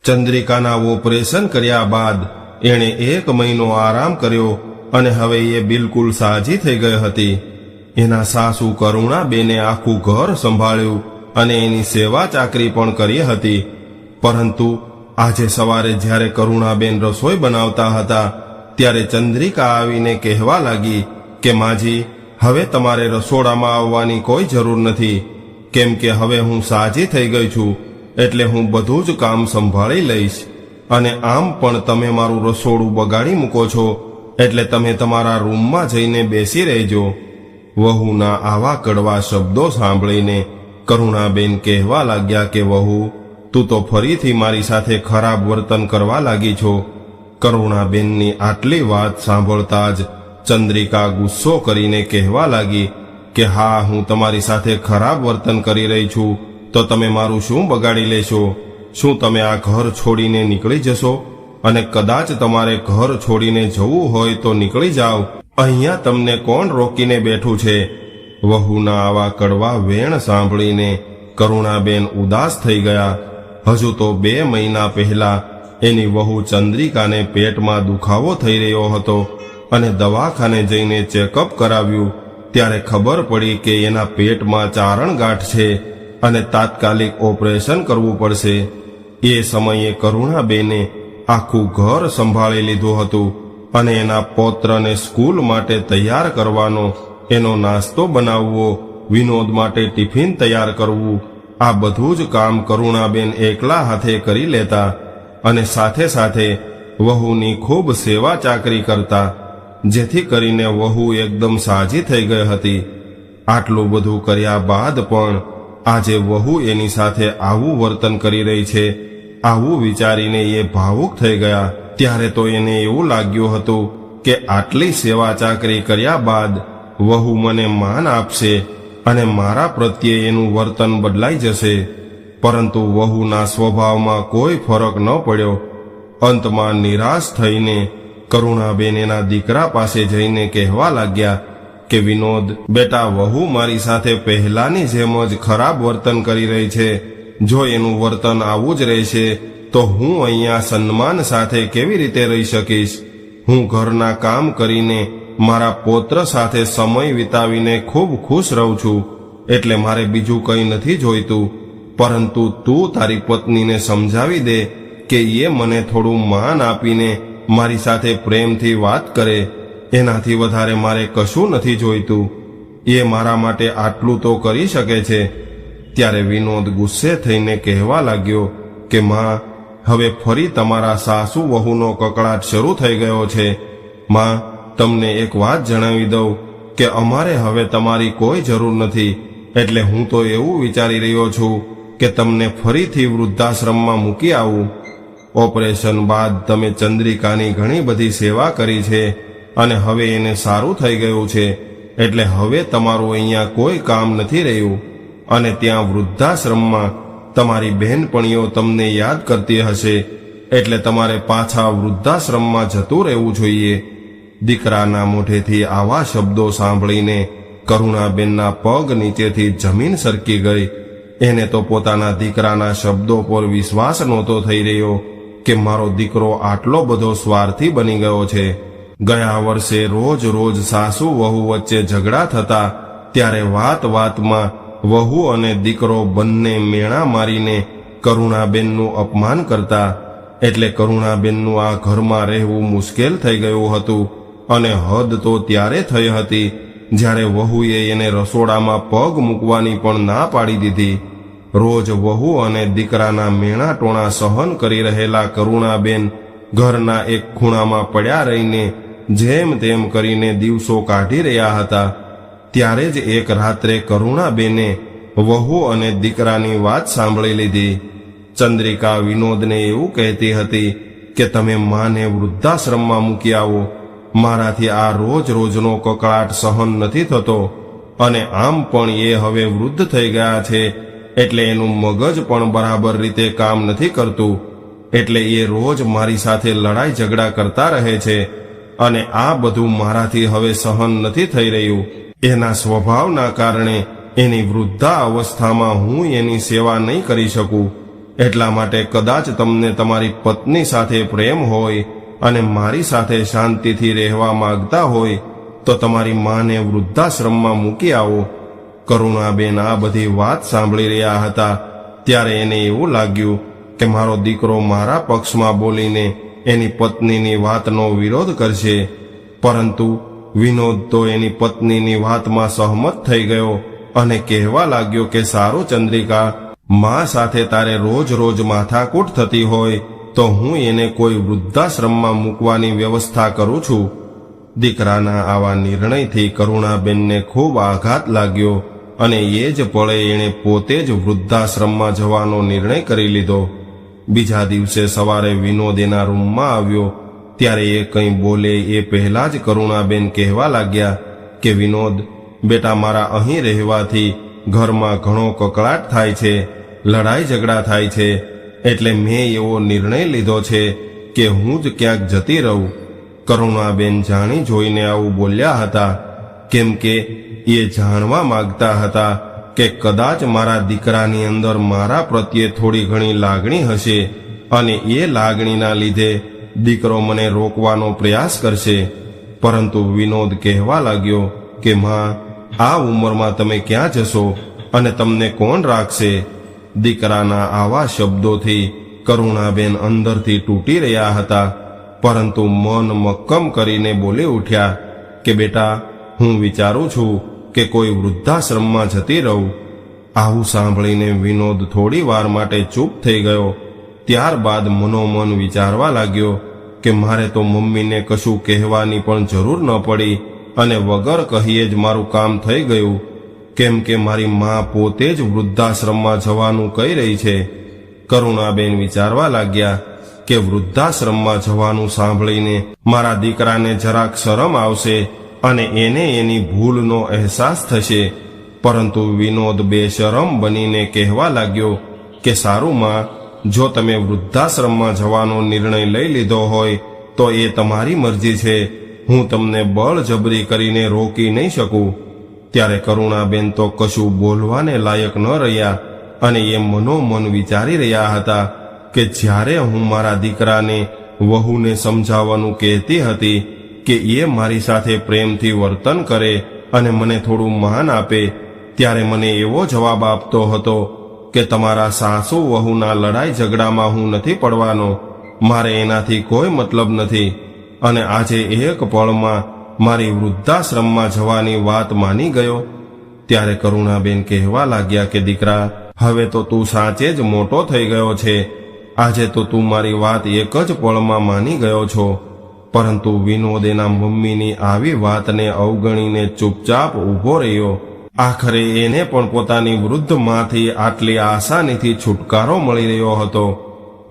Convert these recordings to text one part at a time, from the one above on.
ચંદ્રિકાના operation કર્યા બાદ એણે 1 મહિનો આરામ કર્યો અને હવે એ બિલકુલ સાજી થઈ ગઈ હતી. એના સાસુ કરુણાબેને આખું ઘર સંભાળ્યું અને એની સેવા ચાકરી પણ કરી હતી. પરંતુ આજે સવારે જ્યારે કરુણાબેન રસોઈ બનાવતા હતા ત્યારે ચંદ્રિકા આવીને કહેવા લાગી કે માજી, હવે તમારે રસોડામાં આવવાની કોઈ જરૂર નથી, કેમ કે હવે હું સાજી થઈ ગઈ છું, એટલે હું બધું જ કામ સંભાળી લઈશ. અને આમ પણ તમે મારું રસોડું બગાડી મૂકો છો, એટલે તમે તમારા રૂમમાં જઈને બેસી રહેજો. વહુના આવા કડવા શબ્દો સાંભળીને કરુણાબેન કહેવા લાગ્યા કે વહુ, તું તો ફરીથી મારી સાથે ખરાબ વર્તન કરવા લાગી છો. કરુણાબેનની આટલી વાત સાંભળતા જ ચંદ્રિકા ગુસ્સો કરીને કહેવા લાગી કે હા, હું તમારી સાથે ખરાબ વર્તન કરી રહી છું તો તમે મારું શું બગાડી લેશો? શું તમે આ ઘર છોડીને નીકળી જશો? અને કદાચ તમારે ઘર છોડીને જવું હોય તો નીકળી જાઓ, અહીંયા તમને કોણ રોકીને બેઠું છે? વહુના આવા કડવા વેણ સાંભળીને કરુણાબેન ઉદાસ થઈ ગયા. હજુ તો 2 મહિના પહેલા એની વહુ ચંદ્રિકાને પેટમાં દુખાવો થઈ રહ્યો હતો અને દવાખાને જઈને ચેકઅપ કરાવ્યું ત્યારે ખબર પડી કે એના પેટમાં ચારણગાંઠ છે અને તાત્કાલિક ઓપરેશન કરવું પડશે. એ સમયે કરુણાબેને આખું ઘર સંભાળી લીધું હતું અને એના પૌત્રને સ્કૂલ માટે તૈયાર કરવાનો, એનો નાસ્તો બનાવવો, વિનોદ માટે ટિફિન તૈયાર કરવું, આ બધું જ કામ કરુણાબેન એકલા હાથે કરી લેતા અને સાથે સાથે વહુની ખૂબ સેવા ચાકરી કરતા, જેથી કરીને વહુ એકદમ સાજી થઈ ગઈ હતી. આટલું બધું કર્યા બાદ પણ આજે વહુ એની સાથે આવું વર્તન કરી રહી છે, આવું વિચારીને એ ભાવુક થઈ ગયા. ત્યારે તો એને એવું લાગ્યું હતું કે આટલી સેવા ચાકરી કર્યા બાદ વહુ મને માન આપશે અને મારા પ્રત્યે એનું વર્તન બદલાઈ જશે. પરંતુ વહુના સ્વભાવમાં કોઈ ફરક ન પડ્યો. અંતમાં નિરાશ થઈને કરુણાબેન એના દીકરા પાસે જઈને કહેવા લાગ્યા કે વિનોદ બેટા, વહુ મારી સાથે પહેલાની જેમ જ ખરાબ વર્તન કરી રહી છે. જો એનું વર્તન આવું જ રહેશે તો હું અહીંયા સન્માન સાથે કેવી રીતે રહી શકીશ? હું ઘરના કામ કરીને મારા પૌત્ર સાથે સમય વિતાવીને ખૂબ ખુશ રહું છું, એટલે મારે બીજું કંઈ નથી જોઈતું. પરંતુ તું તારી પત્નીને સમજાવી દે કે એ મને થોડું માન આપીને મારી સાથે પ્રેમથી વાત કરે, એનાથી વધારે મારે કશું નથી જોઈતું. એ મારા માટે આટલું તો કરી શકે છે. ત્યારે વિનોદ ગુસ્સે થઈને કહેવા લાગ્યો કે માં, હવે ફરી તમારા સાસુ વહુનો કકળાટ શરૂ થઈ ગયો છે. માં, તમને એક વાત જણાવી દઉં કે અમારે હવે તમારી કોઈ જરૂર નથી, એટલે હું તો એવું વિચારી રહ્યો છું કે તમને ફરીથી વૃદ્ધાશ્રમમાં મૂકી આવું. ઓપરેશન બાદ તમે ચંદ્રિકાની ઘણી બધી સેવા કરી છે અને હવે એને સારું થઈ ગયું છે, એટલે હવે તમારું અહીંયા કોઈ કામ નથી રહ્યું અને ત્યાં વૃદ્ધાશ્રમમાં તમારી બહેનપણીઓ તમને યાદ કરતી હશે, એટલે તમારે પાછા વૃદ્ધાશ્રમમાં જતું રહેવું જોઈએ. દીકરાના મોઢેથી આવા શબ્દો સાંભળીને કરુણાબેનના પગ નીચેથી જમીન સરકી ગઈ. એને તો પોતાના દીકરાના શબ્દો પર વિશ્વાસ નહોતો થઈ રહ્યો કે મારો દીકરો આટલો બધો સ્વાર્થી બની ગયો છે. ગયા વર્ષે રોજ સાસુ વહુ વચ્ચે ઝઘડા થતા ત્યારે વાતમાં વહુ અને દીકરો બંને મેણા મારીને કરુણાબેનનું અપમાન કરતા, એટલે કરુણાબેનનું આ ઘરમાં રહેવું મુશ્કેલ થઈ ગયું હતું. અને હદ તો ત્યારે થઈ હતી જ્યારે વહુએ એને રસોડામાં પગ મૂકવાની પણ ના પાડી દીધી. રોજ વહુ અને દીકરાના મેણા ટોણા સહન કરી રહેલા કરુણાબેન ઘરના એક ખૂણામાં પડ્યા રહીને જેમ તેમ કરીને દિવસો કાઢી રહ્યા હતા. ત્યારે જ એક રાત્રે કરુણાબેને વહુ અને દીકરાની વાત સાંભળી લીધી. ચંદ્રિકા વિનોદને એવું કહેતી હતી કે તમે માને વૃદ્ધાશ્રમમાં મૂકી આવો, મારાથી આ રોજનો કકળાટ સહન નથી થતો, અને આમ પણ એ હવે વૃદ્ધ થઈ ગયા છે, એટલે એનું મગજ પણ બરાબર રીતે કામ નથી કરતું, એટલે એ રોજ મારી સાથે લડાઈ ઝઘડા કરતા રહે છે અને આ બધું મારાથી હવે સહન નથી થઈ રહ્યું. એના સ્વભાવના કારણે એની વૃદ્ધા અવસ્થામાં હું એની સેવા નહીં કરી શકું. એટલા માટે કદાચ તમને તમારી પત્ની સાથે પ્રેમ હોય અને મારી સાથે શાંતિથી રહેવા માંગતા હોય તો તમારી માને વૃદ્ધાશ્રમમાં મૂકી આવો. કરુણાબેન આ બધી વાત સાંભળી રહ્યા હતા ત્યારે એને એવું લાગ્યું કે મારો દીકરો મારા પક્ષમાં બોલીને એની પત્નીની વાતનો વિરોધ કરશે, પરંતુ વિનોદ તો એની પત્નીની વાતમાં સહમત થઈ ગયો અને કહેવા લાગ્યો કે સારું ચંદ્રિકા, મા સાથે તારે રોજ રોજ માથાકૂટ થતી હોય તો હું એને કોઈ વૃદ્ધાશ્રમમાં મૂકવાની વ્યવસ્થા કરું છું. દીકરાના આવા નિર્ણયથી કરુણાબેનને ખૂબ આઘાત લાગ્યો અને એ જ પળે એણે પોતે જ વૃદ્ધાશ્રમમાં જવાનો નિર્ણય કરી લીધો. બીજા દિવસે સવારે વિનોદ એના રૂમમાં આવ્યો ત્યારે એ કંઈ બોલે એ પહેલા જ કરુણાબેન કહેવા લાગ્યા કે વિનોદ બેટા, મારા અહીં રહેવાથી ઘરમાં ઘણો કકળાટ થાય છે, લડાઈ ઝઘડા થાય છે, એટલે મેં એવો નિર્ણય લીધો છે કે હું જ ક્યાંક જતી રહું. કરુણાબેન જાણી જોઈને આવું બોલ્યા હતા, કેમ કે એ જાણવા માંગતા હતા કે કદાચ મારા દીકરાની અંદર મારા પ્રત્યે થોડી ઘણી લાગણી હશે અને એ લાગણીના લીધે દીકરો મને રોકવાનો પ્રયાસ કરશે. પરંતુ વિનોદ કહેવા લાગ્યો કે માં, આ ઉંમરમાં તમે ક્યાં જશો અને તમને કોણ રાખશે? દીકરાના આવા શબ્દોથી કરુણાબેન અંદરથી તૂટી રહ્યા હતા, પરંતુ મન મક્કમ કરીને બોલી ઉઠ્યા કે બેટા, હું વિચારું છું કે કોઈ વૃદ્ધાશ્રમમાં જતી રહું. આવું સાંભળીને વિનોદ થોડી વાર માટે ચૂપ થઈ ગયો. ત્યારબાદ મનોમન વિચારવા લાગ્યો કે મારે તો મમ્મીને કશું કહેવાની પણ જરૂર ન પડી અને વગર કહીએ જ મારું કામ થઈ ગયું, કેમ કે મારી મા પોતે જ વૃદ્ધાશ્રમમાં જવાનું કહી રહી છે. કરુણાબેન વિચારવા લાગ્યા કે વૃદ્ધાશ્રમમાં જવાનું સાંભળીને મારા દીકરાને જરાક શરમ આવશે અને એને એની ભૂલનો અહેસાસ થશે. પરંતુ વિનોદ બેશરમ બનીને કહેવા લાગ્યો કે સારું માં, જો તમે વૃદ્ધાશ્રમમાં જવાનો નિર્ણય લઈ લીધો હોય તો એ તમારી મરજી છે, હું તમને બળજબરી કરીને રોકી નહીં શકું. ત્યારે કરુણાબેન તો કશું બોલવાને લાયક ન રહ્યા અને એ મનોમન વિચારી રહ્યા હતા કે જ્યારે હું મારા દીકરાને વહુને સમજાવવાનું કહેતી હતી કે એ મારી સાથે પ્રેમથી વર્તન કરે અને મને થોડું માન આપે, ત્યારે મને એવો જવાબ આપતો હતો કે તમારા સાસુ વહુના લડાઈ ઝઘડામાં હું નથી પડવાનો, મારે એનાથી કોઈ મતલબ નથી. અને આજે એક પળમાં મારી વૃદ્ધાશ્રમમાં જવાની વાત માની ગયો. ત્યારે કરુણાબેન કહેવા લાગ્યા કે દીકરા, હવે તો તું સાચે જ મોટો થઈ ગયો છે. આજે તો તું મારી વાત એક જ પળમાં માની ગયો છો. પરંતુ વિનોદ એના મમ્મીની આવી વાતને અવગણીને ચૂપચાપ ઊભો રહ્યો. આખરે એને પણ પોતાની વૃદ્ધ માંથી આટલી આસાનીથી છુટકારો મળી રહ્યો હતો.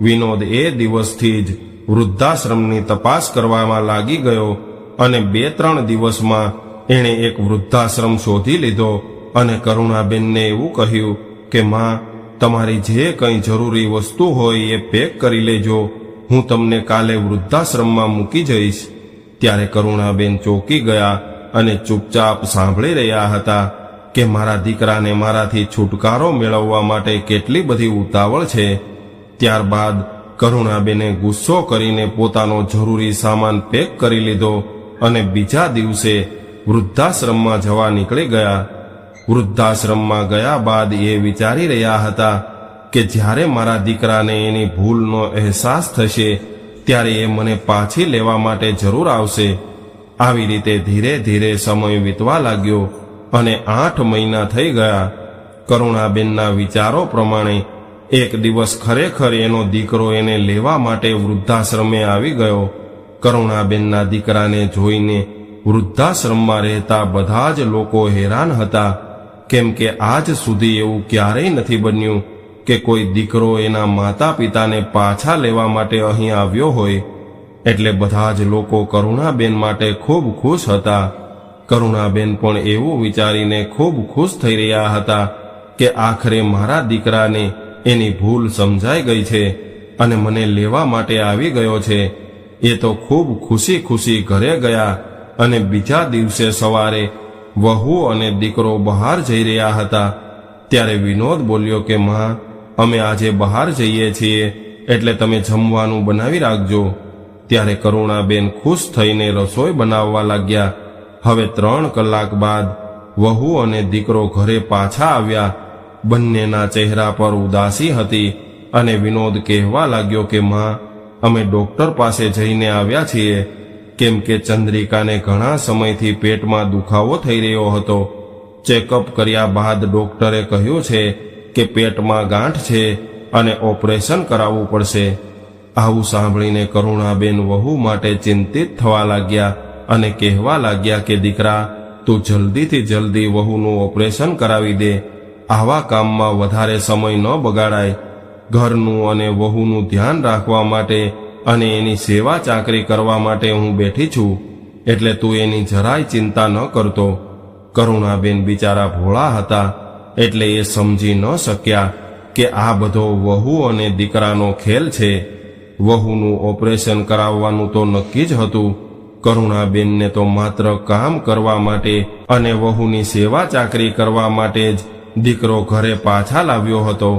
વિનોદ એ દિવસથી જ વૃદ્ધાશ્રમની તપાસ કરવામાં લાગી ગયો અને 2-3 દિવસમાં એણે એક વૃદ્ધાશ્રમ શોધી લીધો અને કરુણાબેનને એવું કહ્યું કે માં, તમારી જે કંઈ જરૂરી વસ્તુ હોય એ પેક કરી લેજો, હું તમને કાલે વૃદ્ધાશ્રમમાં મૂકી જઈશ. ત્યારે કરુણાબેન ચોંકી ગયા અને ચૂપચાપ સાંભળી રહ્યા હતા કે મારા દીકરાને મારાથી છુટકારો મેળવવા માટે કેટલી બધી ઉતાવળ છે. ત્યારબાદ કરુણાબેને ગુસ્સો કરીને પોતાનો જરૂરી સામાન પેક કરી લીધો અને બીજા દિવસે વૃદ્ધાશ્રમમાં જવા નીકળી ગયા. વૃદ્ધાશ્રમમાં ગયા બાદ એ વિચારી રહ્યા હતા કે જ્યારે મારા દીકરાને એની ભૂલનો અહેસાસ થશે ત્યારે એ મને પાછી લેવા માટે જરૂર આવશે. આવી રીતે ધીરે ધીરે સમય વીતવા લાગ્યો અને 8 મહિના થઈ ગયા. કરુણાબેનના વિચારો પ્રમાણે એક દિવસ ખરેખર એનો દીકરો એને લેવા માટે વૃદ્ધાશ્રમે આવી ગયો. કરુણાબેનના દીકરાને જોઈને વૃદ્ધાશ્રમમાં રહેતા બધા જ લોકો હેરાન હતા, કેમ કે આજ સુધી એવું ક્યારેય નથી બન્યું કે કોઈ દીકરો એના માતા પિતાને પાછા લેવા માટે અહીં આવ્યો હોય. એટલે બધા જ લોકો કરુણાબેન માટે ખૂબ ખુશ હતા. કરુણાબેન પણ એવું વિચારીને ખૂબ ખુશ થઈ રહ્યા હતા કે આખરે મારા દીકરાને એની ભૂલ સમજાઈ ગઈ છે અને મને લેવા માટે આવી ગયો છે. એ તો ખૂબ ખુશી ખુશી ઘરે ગયા અને બીજા દિવસે સવારે વહુ અને દીકરો બહાર જઈ રહ્યા હતા. ત્યારે વિનોદ બોલ્યો કે માં, અમે આજે બહાર જઈએ છીએ, એટલે તમે જમવાનું બનાવી રાખજો. ત્યારે કરુણાબેન ખુશ થઈને રસોઈ બનાવવા લાગ્યા. હવે 3 કલાક બાદ વહુ અને દીકરો ઘરે પાછા આવ્યા. બંનેના ચહેરા પર ઉદાસી હતી અને વિનોદ કહેવા લાગ્યો કે માં, અમે ડોક્ટર પાસે જઈને આવ્યા છીએ, કેમ કે ચંદ્રિકાને ઘણા સમયથી પેટમાં દુખાવો થઈ રહ્યો હતો. ચેકઅપ કર્યા બાદ ડોક્ટરે કહ્યું છે કે પેટમાં ગાંઠ છે અને ઓપરેશન કરાવવું પડશે. આવું સાંભળીને કરુણાબેન વહુ માટે ચિંતિત થવા લાગ્યા અને કહેવા લાગ્યા કે દીકરા, તું જલ્દીથી જલ્દી વહુનું ઓપરેશન કરાવી દે. આવા કામમાં વધારે સમય ન બગાડાય. ઘરનું અને વહુનું ધ્યાન રાખવા માટે અને એની સેવા ચાકરી કરવા માટે હું બેઠી છું, એટલે તું એની જરાય ચિંતા ન કરતો. કરુણાબેન બિચારા ભોળા હતા, એટલે એ સમજી ન શક્યા કે આ બધો વહુ અને દીકરાનો ખેલ છે. વહુનું ઓપરેશન કરાવવાનું તો નક્કી જ હતું. કરુણાબેનને તો માત્ર કામ કરવા માટે અને વહુની સેવા ચાકરી કરવા માટે જ દીકરો ઘરે પાછા લાવ્યો હતો,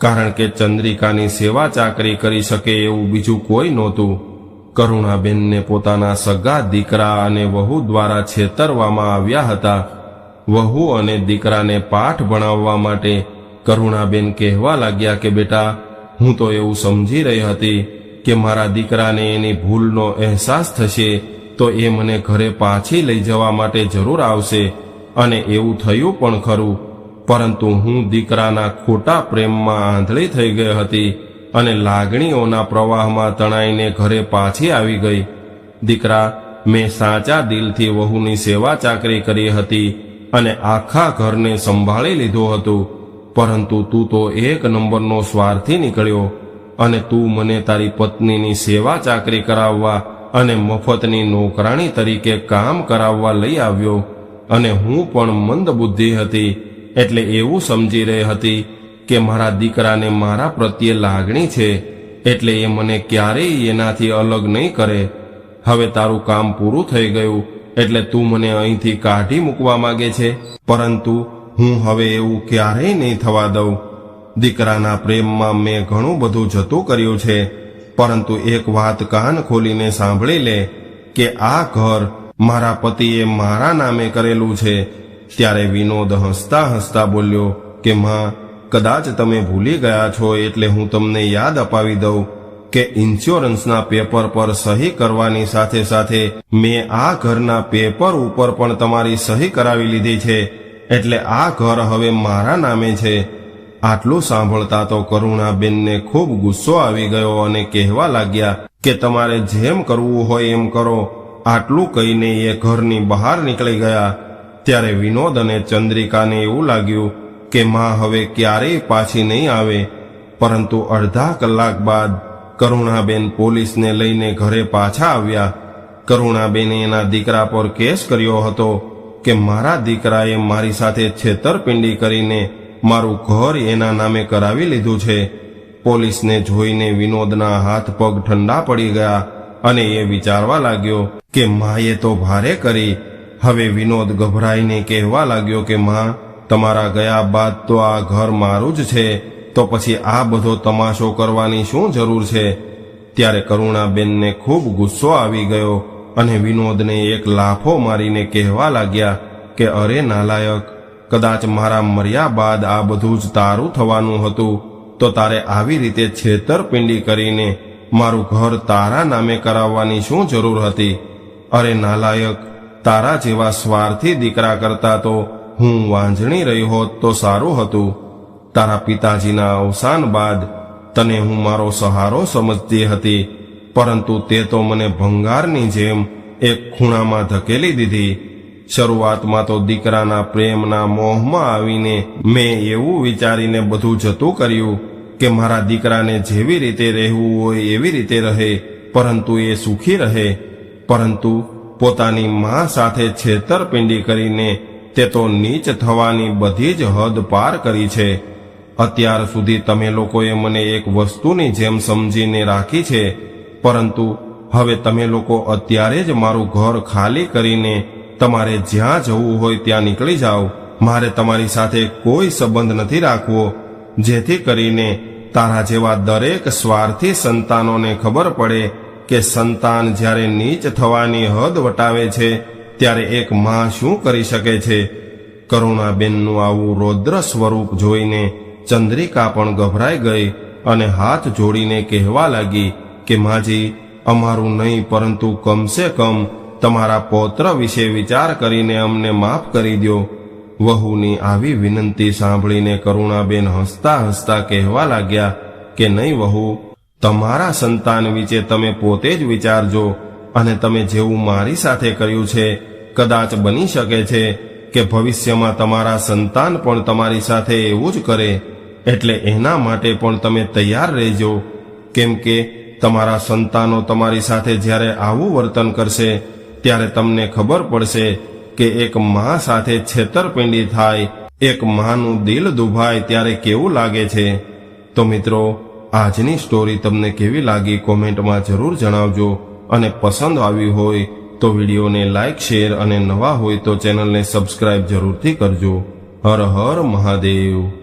કારણ કે ચંદ્રિકાની સેવા ચાકરી કરી શકે એવું બીજું કોઈ નહોતું. કરુણાબેનને પોતાના સગા દીકરા અને વહુ દ્વારા છેતરવામાં આવ્યા હતા. વહુ અને દીકરાને પાઠ ભણાવવા માટે કરુણાબેન કહેવા લાગ્યા કે બેટા, હું તો એવું સમજી રહી હતી કે મારા દીકરાને એની ભૂલનો અહેસાસ થશે તો એ મને ઘરે પાછી લઈ જવા માટે જરૂર આવશે, અને એવું થયું પણ ખરું. પરંતુ હું દીકરાના ખોટા પ્રેમમાં આંધળી થઈ ગઈ હતી અને લાગણીઓના પ્રવાહમાં તણાઈને ઘરે પાછી આવી ગઈ. દીકરા, મેં સાચા દિલથી વહુની સેવા ચાકરી કરી હતી અને આખા ઘરને સંભાળી લીધું હતું, પરંતુ તું તો 1 નંબરનો સ્વાર્થી નીકળ્યો અને તું મને તારી પત્નીની સેવા ચાકરી કરાવવા અને મફતની નોકરાણી તરીકે કામ કરાવવા લઈ આવ્યો. અને હું પણ મંદબુદ્ધિ હતી, એટલે એવું સમજી રહી હતી કે મારા દીકરાને મારા પ્રત્યે લાગણી છે, એટલે એ મને ક્યારેય એનાથી અલગ નહીં કરે. હવે તારું કામ પૂરું થઈ ગયું, એટલે તું મને અહીંથી કાઢી મૂકવા માંગે છે, પરંતુ હું હવે એવું ક્યારેય નહીં થવા દઉં. દીકરાના પ્રેમમાં મેં ઘણું બધું જતું કર્યું છે, પરંતુ એક વાત કાન ખોલીને સાંભળી લે કે આ ઘર મારા પતિએ મારા નામે કરેલું છે. ત્યારે વિનોદ હસતા હસતા બોલ્યો કે માં, કદાચ તમે ભૂલી ગયા છો, એટલે હું તમને યાદ અપાવી દઉં કે ઇન્સ્યોરન્સના પેપર પર સહી કરવાની સાથે સાથે મેં આ ઘરના પેપર ઉપર પણ તમારી સહી કરાવી લીધી છે, એટલે આ ઘર હવે મારા નામે છે. આટલું સાંભળતા તો કરુણાબેનને ખૂબ ગુસ્સો આવી ગયો અને કહેવા લાગ્યા કે તમારે જેમ કરવું હોય એમ કરો. આટલું કહીને એ ઘરની બહાર નીકળી ગયા. ત્યારે વિનોદ અને ચંદ્રિકાને એવું લાગ્યું કે માં હવે ક્યારેય પાછી નહીં આવે. પરંતુ અડધા કલાક બાદ કરુણાબેન પોલીસને લઈને ઘરે પાછા આવ્યા. કરુણાબેને એના દીકરા પર કેસ કર્યો હતો કે મારા દીકરાએ મારી સાથે છેતરપિંડી કરીને મારું ઘર એના નામે કરાવી લીધું છે. પોલીસને જોઈને વિનોદના હાથ પગ ઠંડા પડી ગયા અને એ વિચારવા લાગ્યો કે માએ તો ભારે કરી. હવે વિનોદ ગભરાઈને કહેવા લાગ્યો કે માં, તમારા ગયા બાદ તો આ ઘર મારું જ છે, તો પછી આ બધો તમાશો કરવાની શું જરૂર છે? ત્યારે કરુણાબેનને ખૂબ ગુસ્સો આવી ગયો અને વિનોદને એક લાફો મારીને કહેવા લાગ્યા કે અરે નાલાયક, કદાચ મારા મર્યા બાદ આ બધું જ તારું થવાનું હતું, તો તારે આવી રીતે છેતરપિંડી કરીને મારું ઘર તારા નામે કરાવવાની શું જરૂર હતી? અરે નાલાયક, તારા જેવા સ્વાર્થી દીકરા કરતા તો હું વાંઝણી રહી હોત તો સારું હતું. તારા પિતાજીના અવસાન બાદ તને હું મારો સહારો સમજતી હતી, પરંતુ તે તો મને ભંગારની જેમ એક ખૂણામાં ધકેલી દીધી. શરૂઆતમાં તો દીકરાના પ્રેમના મોહમાં આવીને મેં એવું વિચારીને બધું જતું કર્યું કે મારા દીકરાને જેવી રીતે રહેવું હોય એવી રીતે રહે, પરંતુ એ સુખી રહે. પરંતુ પોતાની માં સાથે છેતરપિંડી કરીને તે તો નીચ થવાની બધી જ હદ પાર કરી છે. અત્યાર સુધી તમે લોકોએ મને એક વસ્તુની જેમ સમજીને રાખી છે, પરંતુ હવે તમે લોકો અત્યારે જ મારું ઘર ખાલી કરીને તમારે જ્યાં જવું હોય ત્યાં નીકળી જાઓ. મારે તમારી સાથે કોઈ સંબંધ નથી રાખવો. જેથી કરીને તારા જેવા દરેક સ્વાર્થી સંતાનોને ખબર પડે કે સંતાન જ્યારે નીચ થવાની હદ વટાવે છે ત્યારે એક માં શું કરી શકે છે. કરુણાબેનનું આવું રૌદ્ર સ્વરૂપ જોઈને ચંદ્રિકા પણ ગભરાઈ ગઈ અને હાથ જોડીને કહેવા લાગી કે માજી, અમારું નહીં પરંતુ કમસે કમ તમારા પૌત્ર વિશે વિચાર કરીને અમને માફ કરી દો. વહુની આવી વિનંતી સાંભળીને કરુણાબેન હસતા હસતા કહેવા લાગ્યા કે નહીં વહુ, તમારા સંતાન વિશે તમે પોતે જ વિચારજો અને તમે જેવું મારી સાથે કર્યું છે કદાચ બની શકે છે કે ભવિષ્યમાં તમારા સંતાન પણ તમારી સાથે એવું જ કરે. એટલે એના માટે પણ તમે તૈયાર રહેજો, કેમ કે તમારા સંતાનો તમારી સાથે જ્યારે આવું વર્તન કરશે ત્યારે તમને ખબર પડશે કે એક માં સાથે છેતરપિંડી થાય, એક માનું દિલ દુભાય ત્યારે કેવું લાગે છે. તો મિત્રો, આજની સ્ટોરી તમને કેવી લાગી કોમેન્ટમાં જરૂર જણાવજો અને પસંદ આવી હોય તો વિડીયોને લાઈક, શેર અને નવા હોય તો ચેનલને સબસ્ક્રાઇબ જરૂરથી કરજો. હર હર મહાદેવ.